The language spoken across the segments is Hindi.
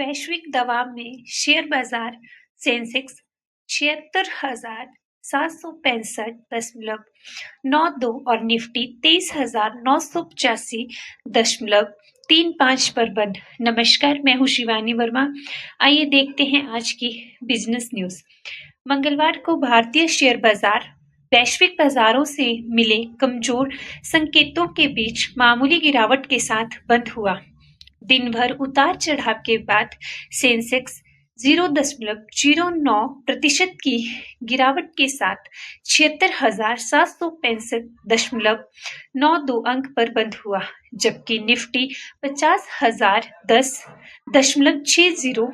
वैश्विक दबाव में शेयर बाजार सेंसेक्स 76,765.92 और निफ्टी 23,985.35 पर बंद। नमस्कार, मैं हूँ शिवानी वर्मा। आइए देखते हैं आज की बिजनेस न्यूज। मंगलवार को भारतीय शेयर बाजार वैश्विक बाजारों से मिले कमजोर संकेतों के बीच मामूली गिरावट के साथ बंद हुआ। दिन भर उतार चढ़ाव के बाद सेंसेक्स 0.09% की गिरावट के साथ 76,765.92 अंक पर बंद हुआ, जबकि निफ्टी 50,010.60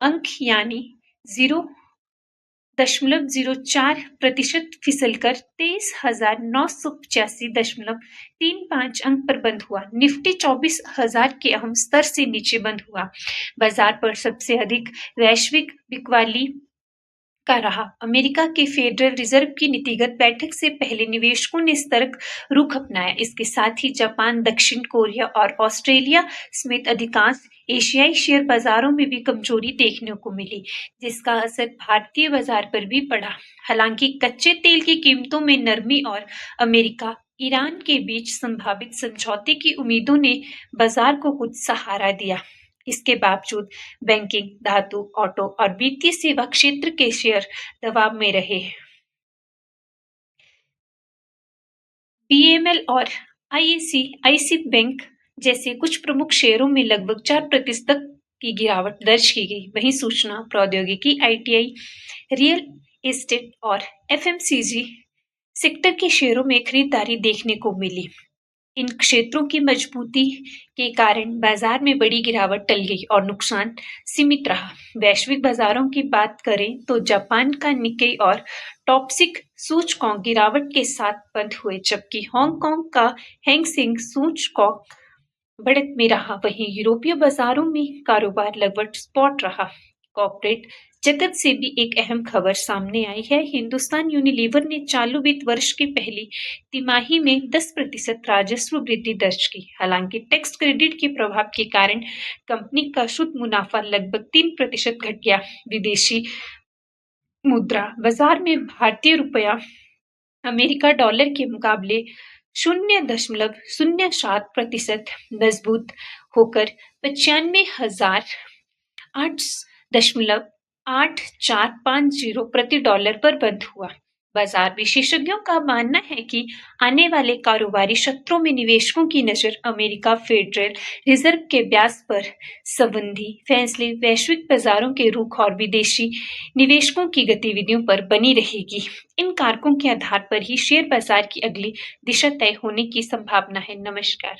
अंक यानी 0.04% फिसलकर 23,985.35 अंक पर बंद हुआ। निफ्टी 24,000 के अहम स्तर से नीचे बंद हुआ। बाजार पर सबसे अधिक वैश्विक बिकवाली का रहा। अमेरिका के फेडरल रिजर्व की नीतिगत बैठक से पहले निवेशकों ने सतर्क रुख अपनाया। इसके साथ ही जापान, दक्षिण कोरिया और ऑस्ट्रेलिया समेत अधिकांश एशियाई शेयर बाजारों में भी कमजोरी देखने को मिली, जिसका असर भारतीय बाजार पर भी पड़ा। हालांकि कच्चे तेल की कीमतों में नरमी और अमेरिका ईरान के बीच संभावित समझौते की उम्मीदों ने बाजार को कुछ सहारा दिया। इसके बावजूद बैंकिंग, धातु, ऑटो और वित्तीय सेवा क्षेत्र के शेयर दबाव में रहे। बीएमएल और आईसीआईसी बैंक जैसे कुछ प्रमुख शेयरों में लगभग 4% की गिरावट दर्ज की गई। वहीं सूचना प्रौद्योगिकी, आईटीआई, रियल एस्टेट और एफएमसीजी सेक्टर के शेयरों में खरीदारी देखने को मिली। इन क्षेत्रों की मजबूती के कारण बाजार में बड़ी गिरावट टल गई और नुकसान सीमित रहा। वैश्विक बाजारों की बात करें तो जापान का निक्केई और टॉप्सिक सूचकांक गिरावट के साथ बंद हुए, जबकि हांगकांग का हैंग सेंग सूचकांक बढ़त में रहा। वहीं यूरोपीय बाजारों में कारोबार लगभग स्पॉट रहा। कॉर्पोरेट जगत से भी एक अहम खबर सामने आई है। हिंदुस्तान यूनिलीवर ने चालू वित्त वर्ष की पहली तिमाही में 10% राजस्व वृद्धि दर्ज की। हालांकि टैक्स क्रेडिट के प्रभाव के कारण कंपनी का शुद्ध मुनाफा लगभग 3% घट गया। विदेशी मुद्रा बाजार में भारतीय रुपया अमेरिका डॉलर के मुकाबले 0.07% मजबूत होकर 95,008.8450 प्रति डॉलर पर बंद हुआ। बाजार विशेषज्ञों का मानना है कि आने वाले कारोबारी सत्रों में निवेशकों की नजर अमेरिका फेडरल रिजर्व के ब्याज पर संबंधी फैसले, वैश्विक बाजारों के रुख और विदेशी निवेशकों की गतिविधियों पर बनी रहेगी। इन कारकों के आधार पर ही शेयर बाजार की अगली दिशा तय होने की संभावना है। नमस्कार।